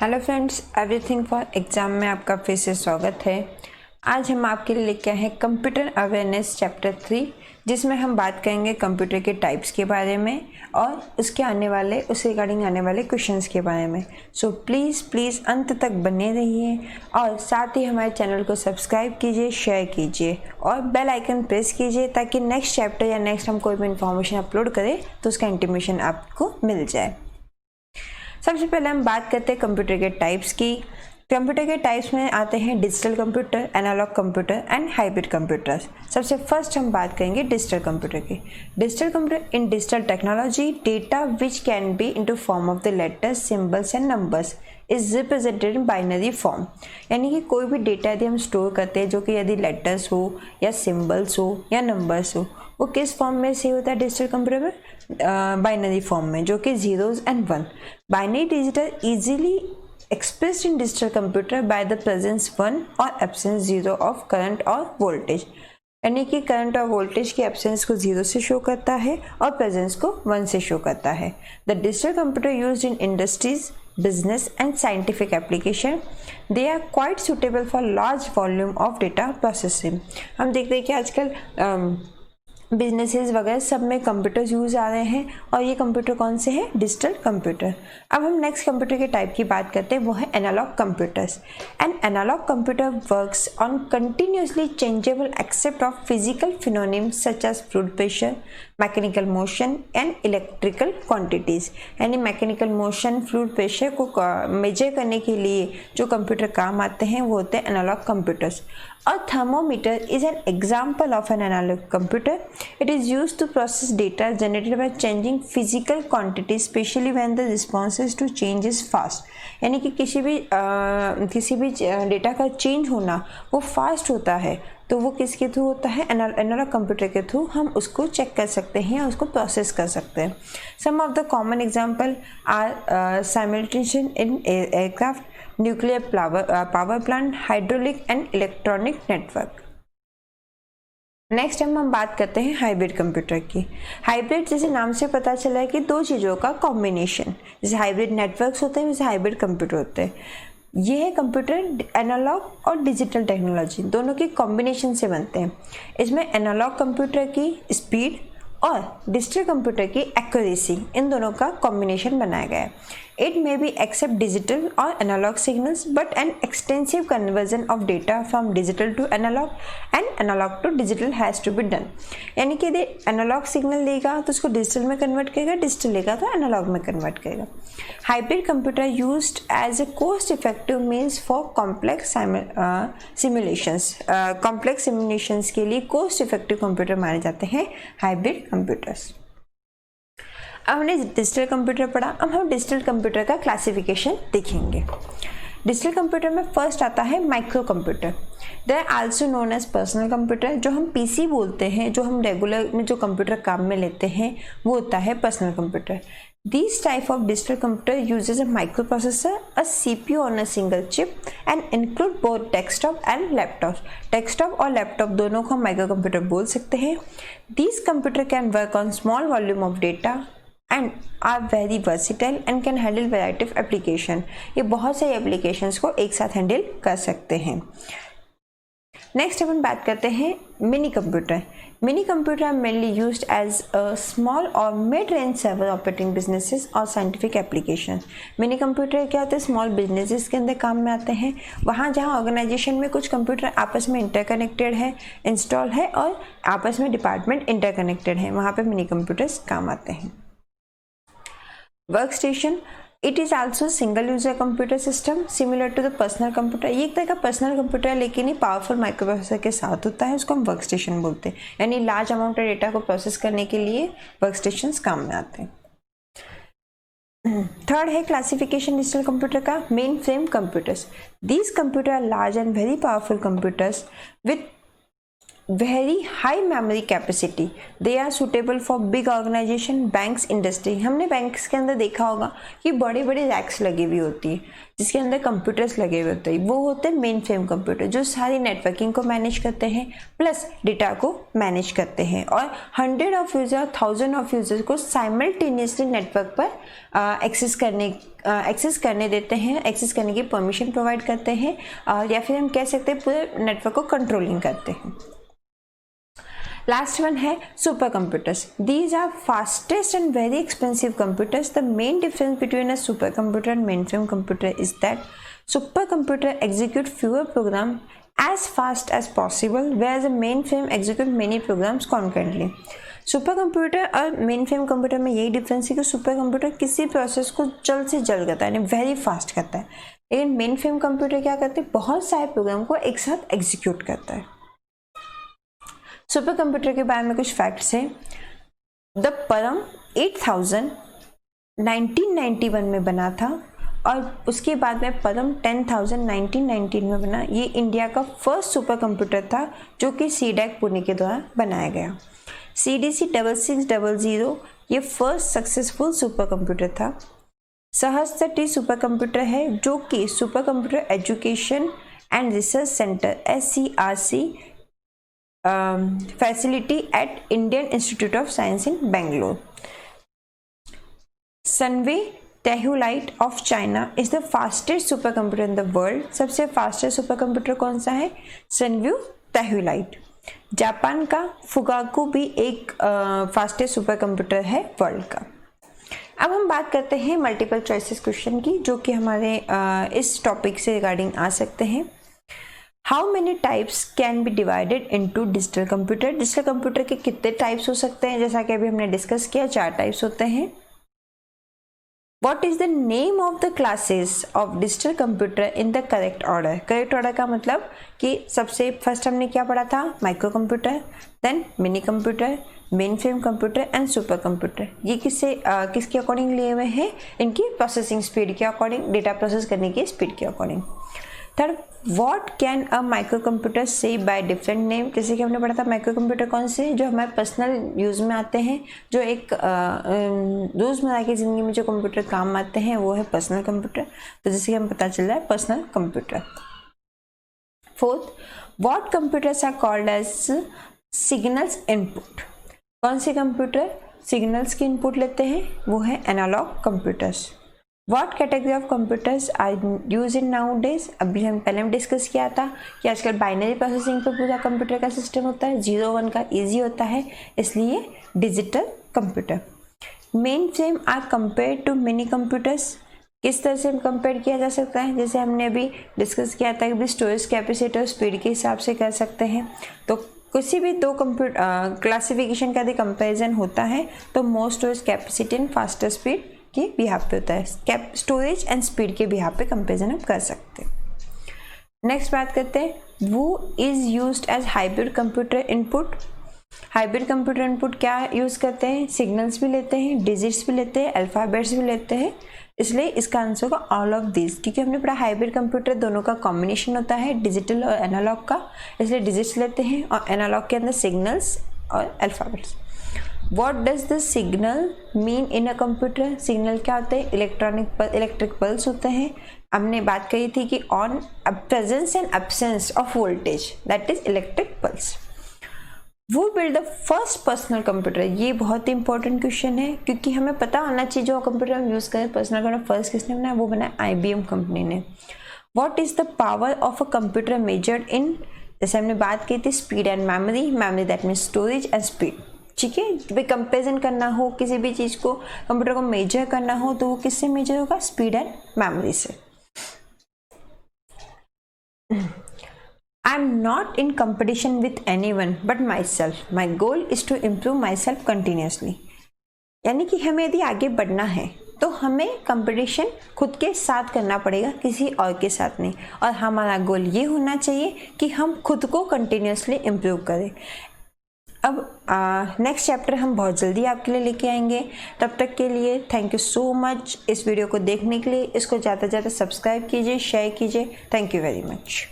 Hello friends, everything for exam में आपका फिर से स्वागत है। आज हम आपके लिए लेके आए हैं कंप्यूटर अवेयरनेस चैप्टर 3, जिसमें हम बात करेंगे कंप्यूटर के टाइप्स के बारे में और उस रिगार्डिंग आने वाले क्वेश्चंस के बारे में। सो प्लीज़ अंत तक बने रहिए और साथ ही हमारे चैनल को सब्सक्राइब कीजिए, शेयर कीजिए और बेल आइकन प्रेस कीजिए ताकि नेक्स्ट चैप्टर या नेक्स्ट हम कोई भी इन्फॉर्मेशन अपलोड करें तो उसका इंटीमेशन आपको मिल जाए। सबसे पहले हम बात करते हैं कंप्यूटर के टाइप्स की। कंप्यूटर के टाइप्स में आते हैं digital computer, analog computer and hybrid computers. सबसे फर्स्ट हम बात करेंगे डिजिटल कंप्यूटर की। Digital computer in digital technology data which can be into form of the letters, symbols and numbers is represented in binary form. यानी कि कोई भी data यदि हम स्टोर करते हैं जो कि यदि लेटर्स हो या सिंबल्स हो या नंबर्स हो, वो किस फॉर्म में सेव होता है डिजिटल कंप्यूटर में? बाइनरी फॉर्म में, जो कि zeros and one. Binary digital easily expressed in digital computer by the presence 1 or absence 0 of current और voltage। यानी कि करंट और वोल्टेज की एब्सेंस को 0 से शो करता है और प्रेजेंस को 1 से शो करता है। The digital computer used in industries, business and scientific application, they are quite suitable for large volume of data processing. हम देखते हैं कि आजकल बिजनेसेस वगैरह सब में कंप्यूटर्स यूज आ रहे हैं और ये कंप्यूटर कौन से हैं? Digital computer. अब हम नेक्स्ट कंप्यूटर के टाइप की बात करते हैं, वो है analog computers. An analog computer works on continuously changeable except of physical phenomenons such as fluid pressure, mechanical motion and electrical quantities. यानी मैकेनिकल मोशन, फ्लूइड प्रेशर को मेजर करने के लिए जो कंप्यूटर काम आते हैं वो होते हैं analog computers. A thermometer is an example of an analog computer. It is used to process data generated by changing physical quantities, especially when the responses to change is fast. यानी कि किसी भी डेटा का change होना वो fast होता है, तो वो किसके थ्रू होता है? एनालॉग कंप्यूटर के थ्रू हम उसको चेक कर सकते हैं या उसको प्रोसेस कर सकते हैं। Some of the common example are simultaneous in aircraft, nuclear power plant, hydraulic and electronic network. Next हम बात करते हैं हाइब्रिड कंप्यूटर की। हाइब्रिड जैसे नाम से पता चला है कि दो चीज़ों का कॉम्बिनेशन, जैसे हाइब्रिड नेटवर्क्स होते हैं वैसे हाइब्रिड कंप्यूटर होते हैं। ये है कंप्यूटर एनालॉग और डिजिटल टेक्नोलॉजी दोनों के कॉम्बिनेशन से बनते हैं। इसमें एनालॉग कंप्यूटर की स्पीड और डिजिटल कंप्यूटर की एक्यूरेसी, इन दोनों का कॉम्बिनेशन बनाया गया है। It may be accept digital or analog signals, but an extensive conversion of data from digital to analog and analog to digital has to be done। यानी कि यदि एनालॉग सिग्नल लेगा तो उसको डिजिटल में कन्वर्ट करेगा, डिजिटल लेगा तो एनालॉग में कन्वर्ट करेगा। Hybrid computer used as a cost effective means for complex simulations. Complex simulations के लिए कोस्ट इफेक्टिव कंप्यूटर माने जाते हैं हाइब्रिड कंप्यूटर्स। अब हमने डिजिटल कंप्यूटर पढ़ा, अब हम डिजिटल कंप्यूटर का क्लासिफिकेशन देखेंगे। डिजिटल कंप्यूटर में फर्स्ट आता है micro computer. They are also known as personal computer. जो हम पीसी बोलते हैं, जो हम रेगुलर में जो कंप्यूटर काम में लेते हैं, वो होता है personal computer. These type of digital computer uses a microprocessor, a CPU on a single chip and include both desktop and laptops। desktop और laptop दोनों को हम माइक्रो कंप्यूटर बोल सकते हैं। These computer can work on small volume of data and are very versatile and can handle variety of application। ये बहुत सारे applications को एक साथ हैंडल कर सकते हैं। नेक्स्ट अपन बात करते हैं mini computer. Mini computer are mainly used as a small और mid range server operating businesses और साइंटिफिक एप्लीकेशन। मिनी कंप्यूटर क्या होते हैं? स्मॉल बिजनेसेस के अंदर काम में आते हैं। वहाँ जहाँ ऑर्गेनाइजेशन में कुछ कंप्यूटर आपस में इंटरकनेक्टेड है, इंस्टॉल है और आपस में डिपार्टमेंट इंटरकनेक्टेड है, वहाँ पे मिनी कंप्यूटर्स काम आते हैं। Work station, it is also single user computer system similar to the personal computer. ये एक तरह का पर्सनल कंप्यूटर है लेकिन ये पावरफुल माइक्रोप्रोसेसर के साथ होता है, उसको हम वर्क स्टेशन बोलते हैं। यानी लार्ज अमाउंट ऑफ डेटा को प्रोसेस करने के लिए वर्क स्टेशन काम में आते हैं। थर्ड है क्लासिफिकेशन डिजिटल कंप्यूटर का, main frame computers. These computer are large and very powerful computers with very high memory capacity, they are suitable for big organisation, banks, industry. हमने बैंक्स के अंदर देखा होगा कि बड़े बड़े रैक्स लगी हुई होती है जिसके अंदर कंप्यूटर्स लगे हुए होते हैं, वो होते हैं मेन फ्रेम कंप्यूटर जो सारी नेटवर्किंग को मैनेज करते हैं प्लस डेटा को मैनेज करते हैं और 100 ऑफ यूजर, 1000 ऑफ यूजर्स को साइमल्टेनियसली नेटवर्क पर एक्सेस करने देते हैं, एक्सेस करने की परमिशन प्रोवाइड करते हैं, या फिर हम कह सकते हैं पूरे नेटवर्क को कंट्रोलिंग करते हैं। लास्ट वन है super computers. These are fastest and very expensive computers. The main difference between a super computer and main frame computer is that super computer execute fewer program as fast as possible, whereas a mainframe execute many programs concurrently. Super computer और main frame computer में यही difference है कि super computer किसी process को जल्द से जल्द करता है, यानी वेरी फास्ट करता है, लेकिन मेन फ्रेम कंप्यूटर क्या करते हैं, बहुत सारे प्रोग्राम को एक साथ एग्जीक्यूट करता है। सुपर कंप्यूटर के बारे में कुछ फैक्ट्स हैं। द परम 8000 1991 में बना था और उसके बाद में परम 10,000 1919 में बना। ये इंडिया का फर्स्ट सुपर कंप्यूटर था जो कि सीडैक पुणे के द्वारा बनाया गया। CDC 6600 ये फर्स्ट सक्सेसफुल सुपर कंप्यूटर था। सहस्त्र सुपर कंप्यूटर है जो कि super computer education and research centre SCRC facility at Indian institute of science in Bangalore. Sunway Taihulight of China is the fastest super computer in the world. सबसे fastest super computer कौन सा है, Sunview Taihulight. Japan का Fugaku भी एक fastest super computer है world का। अब हम बात करते हैं मल्टीपल चॉइसेस क्वेश्चन की जो कि हमारे इस टॉपिक से रिगार्डिंग आ सकते हैं। How many types can be divided into digital computer. Digital computer के कितने टाइप्स हो सकते हैं, जैसा कि अभी हमने डिस्कस किया 4 टाइप्स होते हैं। What is the name of the classes of digital computer in the correct order? Correct order का मतलब कि सबसे फर्स्ट हमने क्या पढ़ा था, micro computer, then mini computer, main frame computer and super computer. ये किसके अकॉर्डिंग लिए हुए हैं, इनकी प्रोसेसिंग स्पीड के अकॉर्डिंग, डेटा प्रोसेस करने की स्पीड के according. Third, what can a micro computer से बाय डिफरेंट नेम। जैसे कि हमने पढ़ा था माइक्रो कंप्यूटर कौन से, जो हमारे पर्सनल यूज़ में आते हैं, जो एक रोज़मर्रा की ज़िंदगी में जो कंप्यूटर काम आते हैं वो है पर्सनल कंप्यूटर। तो जैसे कि हमें पता चल रहा है personal computer. Fourth, what computers are called as signals input. कौन से कंप्यूटर सिग्नल्स की इनपुट लेते हैं, वो है analog computers. What category of computers are used in nowadays? अभी हम पहले डिस्कस किया था कि आजकल बाइनरी प्रोसेसिंग पे पूरा कंप्यूटर का सिस्टम होता है, 0-1 का इजी होता है, इसलिए digital computer. Main frame are compare to mini computers. किस तरह से कंपेयर किया जा सकता है, जैसे हमने अभी डिस्कस किया था कि स्टोरेज कैपेसिटी और स्पीड के हिसाब से कर सकते हैं। तो किसी भी दो कंप्यूटर क्लासिफिकेशन का यदि कंपेरिजन होता है तो more storage capacity and faster speed के बिहाफ पे होता है, स्टोरेज एंड स्पीड के बिहाफ पे कंपेरिजन हम कर सकते हैं। नेक्स्ट बात करते हैं, वो is used as hybrid computer input. Hybrid computer input क्या यूज़ करते हैं, सिग्नल्स भी लेते हैं, डिजिट्स भी लेते हैं, अल्फ़ाबेट्स भी लेते हैं, इसलिए इसका आंसर होगा ऑल ऑफ दिस। क्योंकि हमने पढ़ा हाइब्रिड कंप्यूटर दोनों का कॉम्बिनेशन होता है, डिजिटल और एनालॉग का, इसलिए डिजिट्स लेते हैं और एनालॉग के अंदर सिग्नल्स और alphabets. What does the signal mean in a computer? Signal क्या होते हैं, इलेक्ट्रिक पल्स होते हैं। हमने बात कही थी कि on presence and absence of voltage, that is electric pulse. वो build the first personal computer. ये बहुत ही इंपॉर्टेंट क्वेश्चन है क्योंकि हमें पता होना चाहिए जो कंप्यूटर हम यूज़ करें पर्सनल कंप्यूटर फर्स्ट किसने बनाया, वो बनाया IBM कंपनी ने। What is the power of a computer measured in, जैसे हमने बात की थी speed and memory that mean storage and speed. ठीक है, भाई कंपेरिजन करना हो किसी भी चीज़ को, कंप्यूटर को मेजर करना हो तो वो किससे मेजर होगा, स्पीड एंड मेमोरी से। I am not in competition with anyone but myself, my goal is to improve myself continuously. यानी कि हमें यदि आगे बढ़ना है तो हमें कंपटीशन खुद के साथ करना पड़ेगा, किसी और के साथ नहीं। और हमारा गोल ये होना चाहिए कि हम खुद को कंटिन्यूसली इम्प्रूव करें। अब नेक्स्ट चैप्टर हम बहुत जल्दी आपके लिए लेके आएंगे। तब तक के लिए थैंक यू सो मच इस वीडियो को देखने के लिए। इसको ज़्यादा से ज़्यादा सब्सक्राइब कीजिए, शेयर कीजिए। Thank you very much.